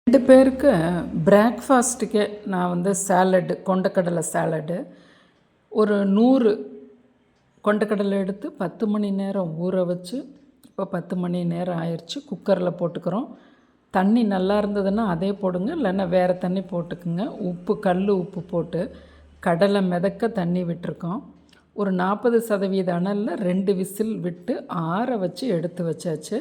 2 பேருக்கு பிரேக்ஃபாஸ்ட்டுக்கே நான் வந்து சாலடு, கொண்டக்கடலை சாலடு ஒரு 100 கொண்டக்கடலை எடுத்து 10 மணி நேரம் ஊற வச்சு, இப்போ 10 மணி நேரம் ஆயிடுச்சு. குக்கரில் போட்டுக்கிறோம். தண்ணி நல்லா இருந்ததுன்னா அதே போடுங்க, இல்லைன்னா வேறு தண்ணி போட்டுக்குங்க. உப்பு, கல் உப்பு போட்டு கடலை மிதக்க தண்ணி விட்டுருக்கோம். ஒரு 40% அனலில் 2 விசில் விட்டு ஆற வச்சு எடுத்து வச்சாச்சு.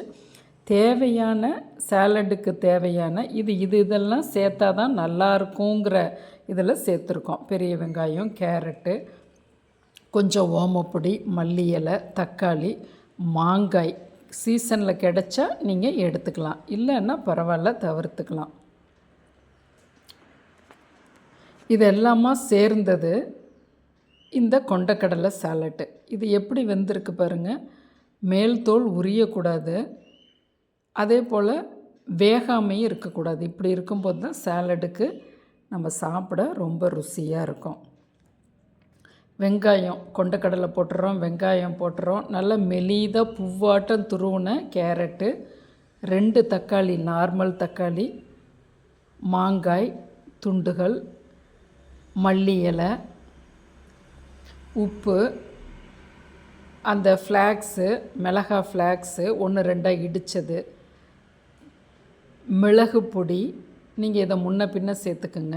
தேவையான சாலடுக்கு தேவையான இதெல்லாம் சேர்த்தா தான் நல்லாயிருக்குங்கிற இதில் சேர்த்துருக்கோம். பெரிய வெங்காயம், கேரட்டு, கொஞ்சம் ஓமப்பொடி, மல்லி இலை, தக்காளி, மாங்காய் சீசனில் கிடைச்சா நீங்கள் எடுத்துக்கலாம், இல்லைன்னா பரவாயில்ல தவிர்த்துக்கலாம். இதெல்லாமா சேர்ந்தது இந்த கொண்டக்கடலை சாலட்டு. இது எப்படி வெந்திருக்கு பாருங்கள். மேல் தோல் உரியக்கூடாது, அதே போல் வேகாமையும் இருக்கக்கூடாது. இப்படி இருக்கும்போது தான் சாலடுக்கு நம்ம சாப்பிட ரொம்ப ருசியாக இருக்கும். வெங்காயம், கொண்டக்கடலை போட்டுறோம், வெங்காயம் போட்டுறோம். நல்லா மெலிதாக பூவாட்டம் துருவின கேரட்டு, 2 தக்காளி, நார்மல் தக்காளி, மாங்காய் துண்டுகள், மல்லி இலை, உப்பு, அந்த ஃப்ளாக்ஸு, மிளகா ஃப்ளாக்ஸு 1-2 இடித்தது, மிளகு பொடி, நீங்கள் இதை முன்ன பின்ன சேர்த்துக்குங்க.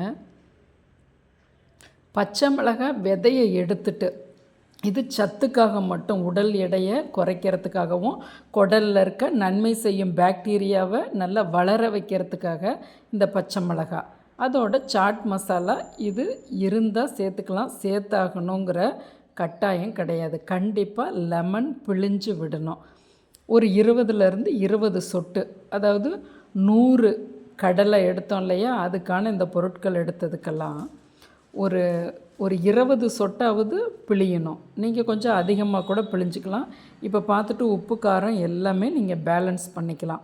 பச்சை மிளகாய் விதையை எடுத்துட்டு, இது சத்துக்காக மட்டும், உடல் எடையை குறைக்கிறதுக்காகவும் குடலில் இருக்க நன்மை செய்யும் பாக்டீரியாவை நல்லா வளர வைக்கிறதுக்காக இந்த பச்சை மிளகாய். அதோட சாட் மசாலா இது இருந்தால் சேர்த்துக்கலாம், சேர்த்தாகணுங்கிற கட்டாயம் கிடையாது. கண்டிப்பாக லெமன் பிழிஞ்சு விடணும். ஒரு 20 சொட்டு, அதாவது 100 கடலை எடுத்தோம் இல்லையா, அதுக்கான இந்த பொருட்கள் எடுத்ததுக்கெல்லாம் ஒரு 20 சொட்டாவது பிழியணும். நீங்கள் கொஞ்சம் அதிகமாக கூட பிழிஞ்சிக்கலாம். இப்போ பார்த்துட்டு உப்பு, காரம் எல்லாமே நீங்கள் பேலன்ஸ் பண்ணிக்கலாம்.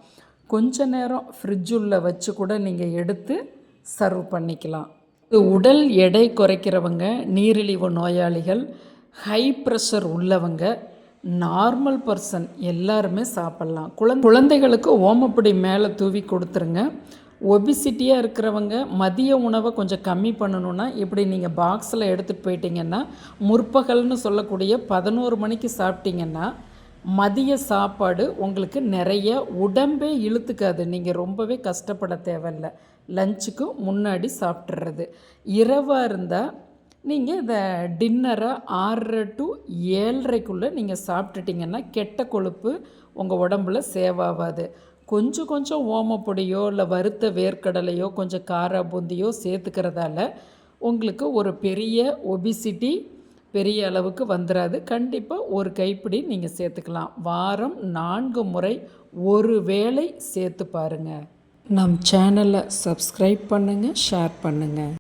கொஞ்ச நேரம் ஃப்ரிட்ஜுள்ள வச்சு கூட நீங்கள் எடுத்து சர்வ் பண்ணிக்கலாம். உடல் எடை குறைக்கிறவங்க, நீரிழிவு நோயாளிகள், ஹை ப்ரெஷர் உள்ளவங்க, நார்மல் பர்சன் எல்லாருமே சாப்பிட்லாம். குழந்தைகளுக்கு ஓமப்பொடி மேலே தூவி கொடுத்துருங்க. ஒபிசிட்டியாக இருக்கிறவங்க மதிய உணவை கொஞ்சம் கம்மி பண்ணணுன்னா இப்படி நீங்கள் பாக்ஸில் எடுத்துகிட்டு போயிட்டீங்கன்னா, முற்பகல்னு சொல்லக்கூடிய 11 மணிக்கு சாப்பிட்டீங்கன்னா மதிய சாப்பாடு உங்களுக்கு நிறைய உடம்பே இழுத்துக்காது. நீங்கள் ரொம்பவே கஷ்டப்பட தேவையில்லை. லஞ்சுக்கு முன்னாடி சாப்பிட்றது. இரவாக இருந்தால் நீங்கள் இதை டின்னரை 6:30 to 7:30க்குள்ளே நீங்கள் சாப்பிட்டுட்டிங்கன்னா கெட்ட கொழுப்பு உங்கள் உடம்புல சேவ் ஆகாது. கொஞ்சம் ஓமப்பொடியோ இல்லை வறுத்த வேர்க்கடலையோ கொஞ்சம் காரா பூந்தியோ சேர்த்துக்கிறதால உங்களுக்கு ஒரு பெரிய ஒபிசிட்டி பெரிய அளவுக்கு வந்துடாது. கண்டிப்பாக ஒரு கைப்பிடி நீங்கள் சேர்த்துக்கலாம். வாரம் 4 முறை ஒரு வேளை சேர்த்து பாருங்கள். நம் சேனலை சப்ஸ்கிரைப் பண்ணுங்கள், ஷேர் பண்ணுங்கள்.